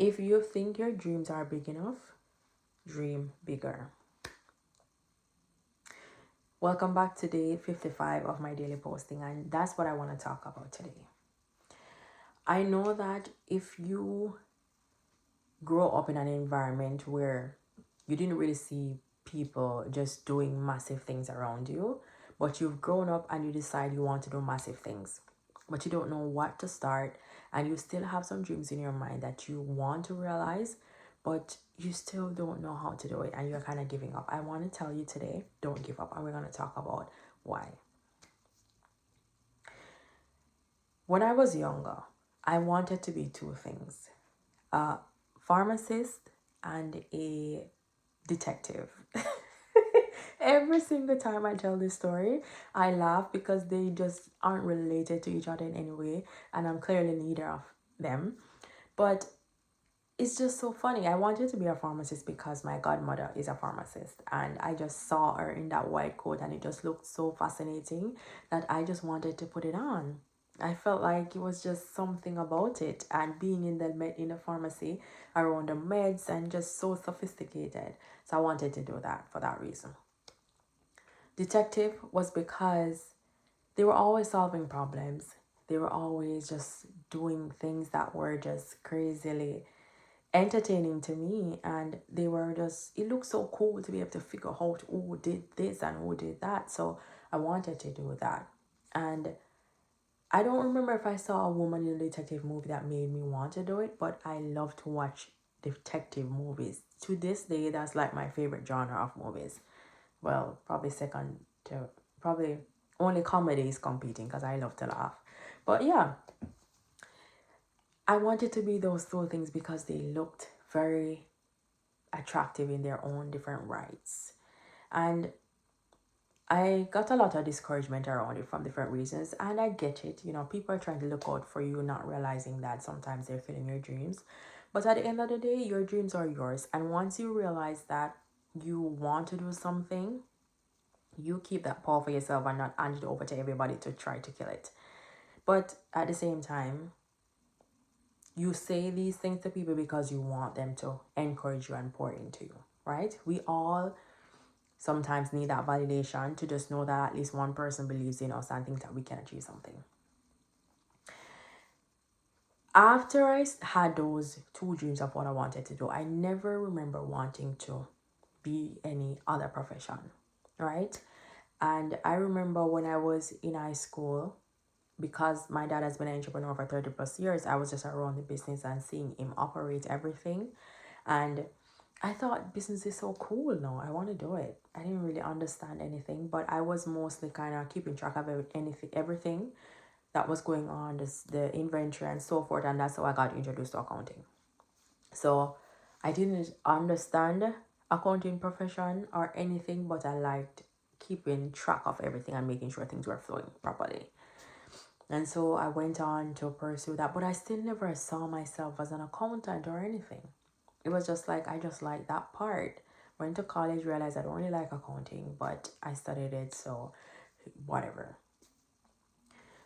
If you think your dreams are big enough, dream bigger. Welcome back to day 55 of my daily posting, and that's what I want to talk about today. I know that if you grow up in an environment where you didn't really see people just doing massive things around you, but you've grown up and you decide you want to do massive things, but you don't know what to start, and you still have some dreams in your mind that you want to realize, but you still don't know how to do it and you're kind of giving up. I want to tell you today, don't give up, and we're going to talk about why. When I was younger, I wanted to be two things: a pharmacist and a detective. Every single time I tell this story, I laugh because they just aren't related to each other in any way, and I'm clearly neither of them. But it's just so funny. I wanted to be a pharmacist because my godmother is a pharmacist, and I just saw her in that white coat and it just looked so fascinating that I just wanted to put it on. I felt like it was just something about it, and being in the pharmacy around the meds and just so sophisticated. So I wanted to do that for that reason. Detective was because they were always solving problems. They were always just doing things that were just crazily entertaining to me, and they were just, it looked so cool to be able to figure out who did this and who did that. So I wanted to do that. And I don't remember if I saw a woman in a detective movie that made me want to do it, but I love to watch detective movies. To this day, that's like my favorite genre of movies. Well, probably second to, probably only comedy is competing because I love to laugh. But yeah, I wanted to be those two things because they looked very attractive in their own different rights. And I got a lot of discouragement around it from different reasons, and I get it. You know, people are trying to look out for you, not realizing that sometimes they're killing your dreams. But at the end of the day, your dreams are yours. And once you realize that you want to do something, you keep that power for yourself and not hand it over to everybody to try to kill it. But at the same time, you say these things to people because you want them to encourage you and pour into you, right? We all sometimes need that validation to just know that at least one person believes in us and thinks that we can achieve something. After I had those two dreams of what I wanted to do, I never remember wanting to be any other profession, right? And I remember when I was in high school, because my dad has been an entrepreneur for 30 plus years, I was just around the business and seeing him operate everything. And I thought business is so cool now. I want to do it. I didn't really understand anything, but I was mostly kind of keeping track of everything that was going on, the inventory and so forth. And that's how I got introduced to accounting. So I didn't understand accounting profession or anything, but I liked keeping track of everything and making sure things were flowing properly. And so I went on to pursue that, but I still never saw myself as an accountant or anything. It was just like, I just like that part. Went to college, realized I don't really like accounting, but I studied it, so whatever.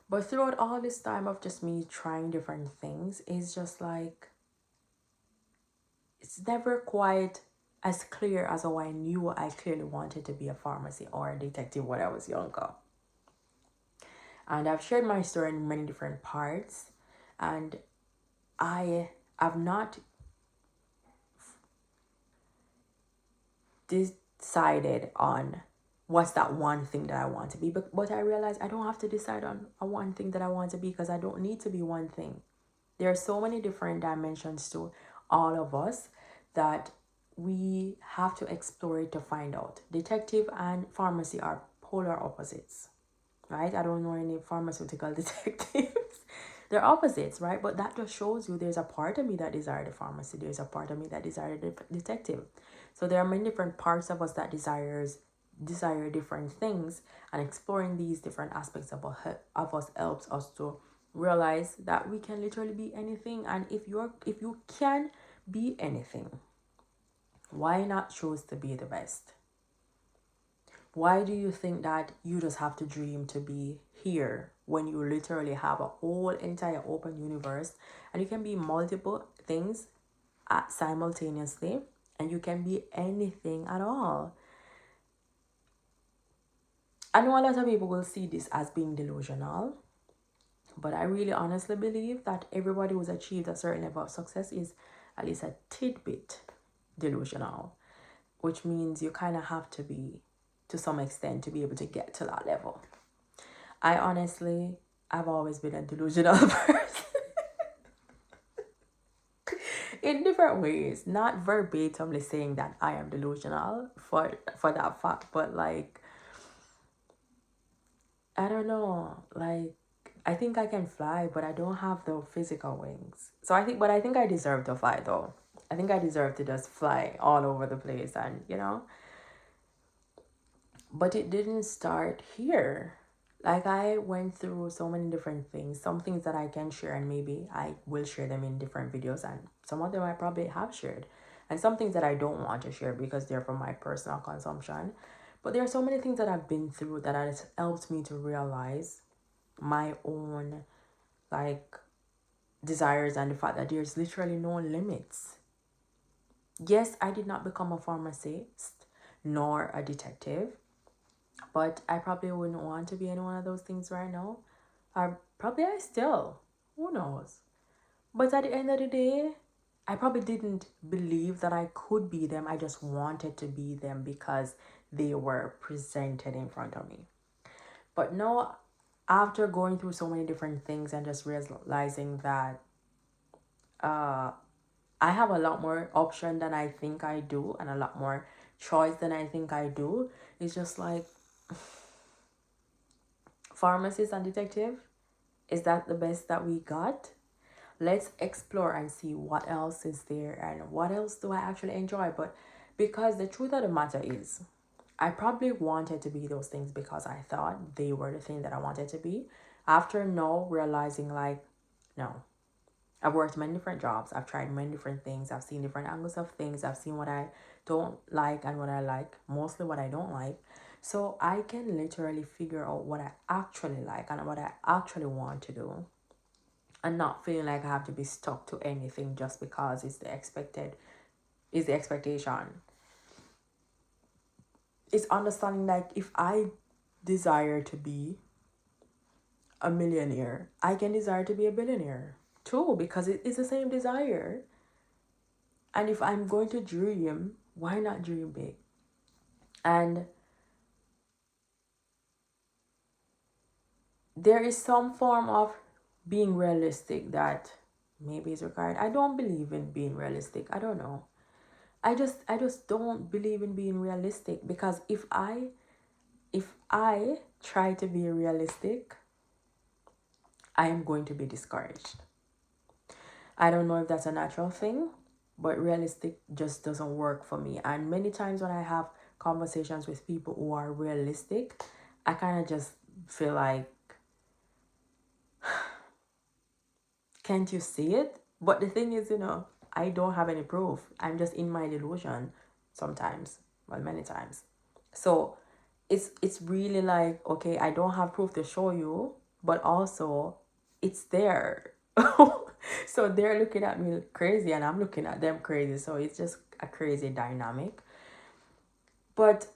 But throughout all this time of just me trying different things, it's just like, it's never quite as clear as how I knew I clearly wanted to be a pharmacy or a detective when I was younger. And I've shared my story in many different parts, and I have not decided on what's that one thing that I want to be. But I realized I don't have to decide on a one thing that I want to be, because I don't need to be one thing. There are so many different dimensions to all of us that we have to explore it to find out. Detective and pharmacy are polar opposites, right? I don't know any pharmaceutical detectives. They're opposites, right? But that just shows you there's a part of me that desire the pharmacy. There's a part of me that desire the detective. So there are many different parts of us that desire different things, and exploring these different aspects of us helps us to realize that we can literally be anything. And if you can be anything, why not choose to be the best? Why do you think that you just have to dream to be here when you literally have a whole entire open universe and you can be multiple things simultaneously, and you can be anything at all. I know a lot of people will see this as being delusional, but I really honestly believe that everybody who's achieved a certain level of success is at least a tidbit delusional, which means you kind of have to be, to some extent, to be able to get to that level. I honestly, I've always been a delusional person in different ways, not verbatimly saying that I am delusional for that fact, but like, I don't know, like, I think I can fly, but I don't have the physical wings. So I think I deserve to fly though. I think I deserve to just fly all over the place, and but it didn't start here. Like, I went through so many different things, some things that I can share, and maybe I will share them in different videos, and some of them I probably have shared, and some things that I don't want to share because they're for my personal consumption. But there are so many things that I've been through that has helped me to realize my own, like, desires, and the fact that there's literally no limits. Yes, I did not become a pharmacist nor a detective, but I probably wouldn't want to be any one of those things right now. Or probably I still. Who knows? But at the end of the day, I probably didn't believe that I could be them. I just wanted to be them because they were presented in front of me. But no, after going through so many different things and just realizing that I have a lot more option than I think I do, and a lot more choice than I think I do, it's just like, pharmacist and detective, is that the best that we got? Let's explore and see what else is there and what else do I actually enjoy. But because the truth of the matter is, I probably wanted to be those things because I thought they were the thing that I wanted to be. After no, realizing like, no. I've worked many different jobs. I've tried many different things. I've seen different angles of things. I've seen what I don't like and what I like, mostly what I don't like. So I can literally figure out what I actually like and what I actually want to do, and not feeling like I have to be stuck to anything just because is the expectation. It's understanding like, if I desire to be a millionaire, I can desire to be a billionaire too, because it is the same desire. And if I'm going to dream, why not dream big? And there is some form of being realistic that maybe is required. I don't believe in being realistic. I don't know. I just don't believe in being realistic, because if I try to be realistic, I am going to be discouraged. I don't know if that's a natural thing, but realistic just doesn't work for me. And many times when I have conversations with people who are realistic, I kind of just feel like, can't you see it? But the thing is, I don't have any proof. I'm just in my delusion sometimes, well, many times. So it's really like, okay, I don't have proof to show you, but also it's there. So they're looking at me crazy and I'm looking at them crazy. So it's just a crazy dynamic. But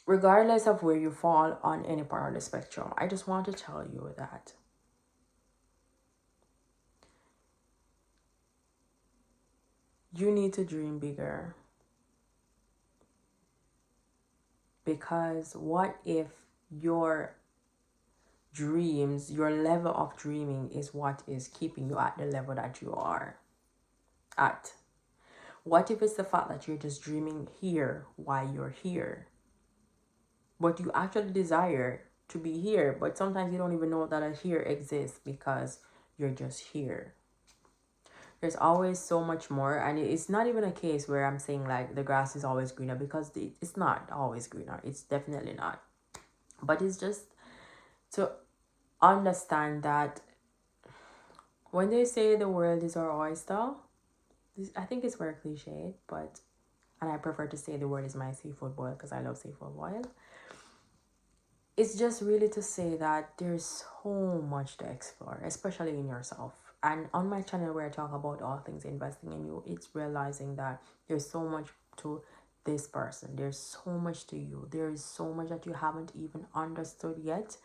regardless of where you fall on any part of the spectrum, I just want to tell you that you need to dream bigger. Because what if your dreams, your level of dreaming is what is keeping you at the level that you are at? What if it's the fact that you're just dreaming here while you're here, but you actually desire to be here, but sometimes you don't even know that a here exists because you're just here? There's always so much more, and it's not even a case where I'm saying like the grass is always greener, because it's not always greener. It's definitely not. But it's just to understand that when they say the world is our oyster, I think it's very cliched, but, and I prefer to say the world is my seafood boil because I love seafood boil. It's just really to say that there's so much to explore, especially in yourself. And on my channel where I talk about all things investing in you, it's realizing that there's so much to this person. There's so much to you. There is so much that you haven't even understood yet.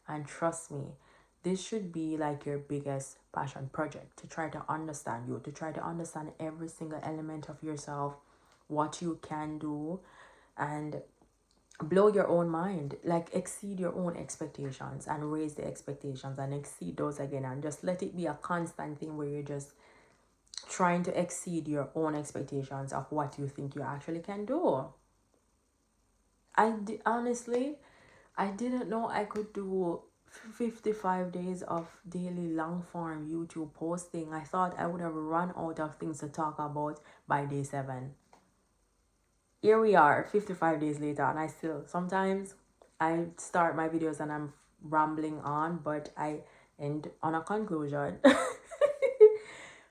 And trust me, this should be like your biggest passion project, to try to understand you, to try to understand every single element of yourself, what you can do, and blow your own mind, like exceed your own expectations and raise the expectations and exceed those again, and just let it be a constant thing where you're just trying to exceed your own expectations of what you think you actually can do. Honestly, I didn't know I could do 55 days of daily long form YouTube posting. I thought I would have run out of things to talk about by day 7. Here we are 55 days later, and I still sometimes I start my videos and I'm rambling on, but I end on a conclusion.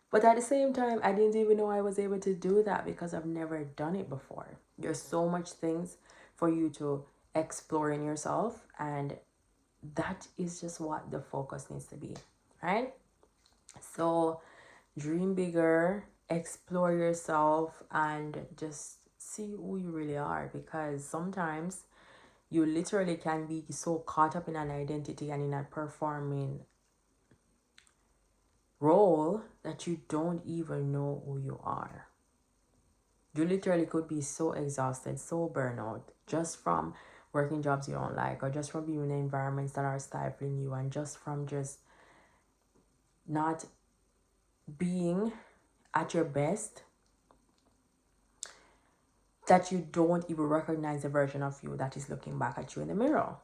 But at the same time, I didn't even know I was able to do that because I've never done it before. There's so much things for you to explore in yourself, and that is just what the focus needs to be, right? So dream bigger, explore yourself, and just see who you really are, because sometimes you literally can be so caught up in an identity and in a performing role that you don't even know who you are. You literally could be so exhausted, so burnout, just from working jobs you don't like, or just from being in environments that are stifling you, and just from just not being at your best, that you don't even recognize the version of you that is looking back at you in the mirror.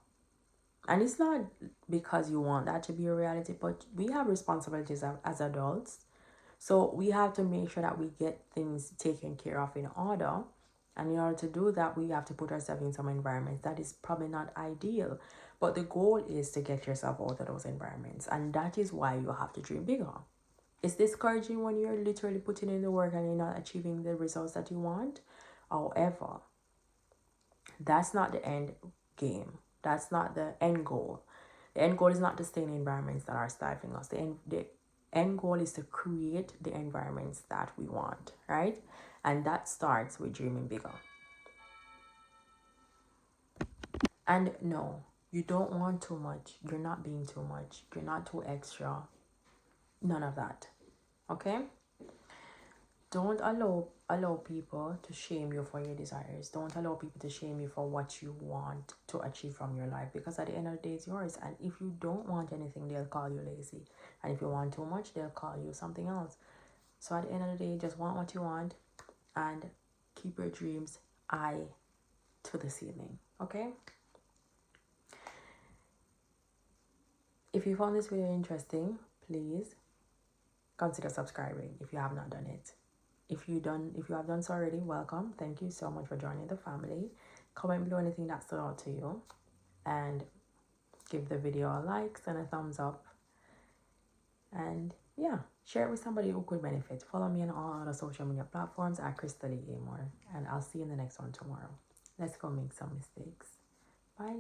And it's not because you want that to be a reality, but we have responsibilities as adults. So we have to make sure that we get things taken care of in order. And in order to do that, we have to put ourselves in some environments that is probably not ideal. But the goal is to get yourself out of those environments. And that is why you have to dream bigger. It's discouraging when you're literally putting in the work and you're not achieving the results that you want. However, that's not the end game. That's not the end goal. The end goal is not to stay in environments that are stifling us. The end goal is to create the environments that we want, right? And that starts with dreaming bigger. And no, you don't want too much. You're not being too much. You're not too extra. None of that. Okay? Don't allow people to shame you for your desires. Don't allow people to shame you for what you want to achieve from your life, because at the end of the day, it's yours. And if you don't want anything, they'll call you lazy. And if you want too much, they'll call you something else. So at the end of the day, just want what you want and keep your dreams eye to the ceiling. Okay? If you found this video interesting, please consider subscribing if you have not done it. If you have done so already, welcome. Thank you so much for joining the family. Comment below anything that stood out to you, and give the video a like and a thumbs up. And yeah, share it with somebody who could benefit. Follow me on all other social media platforms at Khrista-Lee, and I'll see you in the next one tomorrow. Let's go make some mistakes. Bye.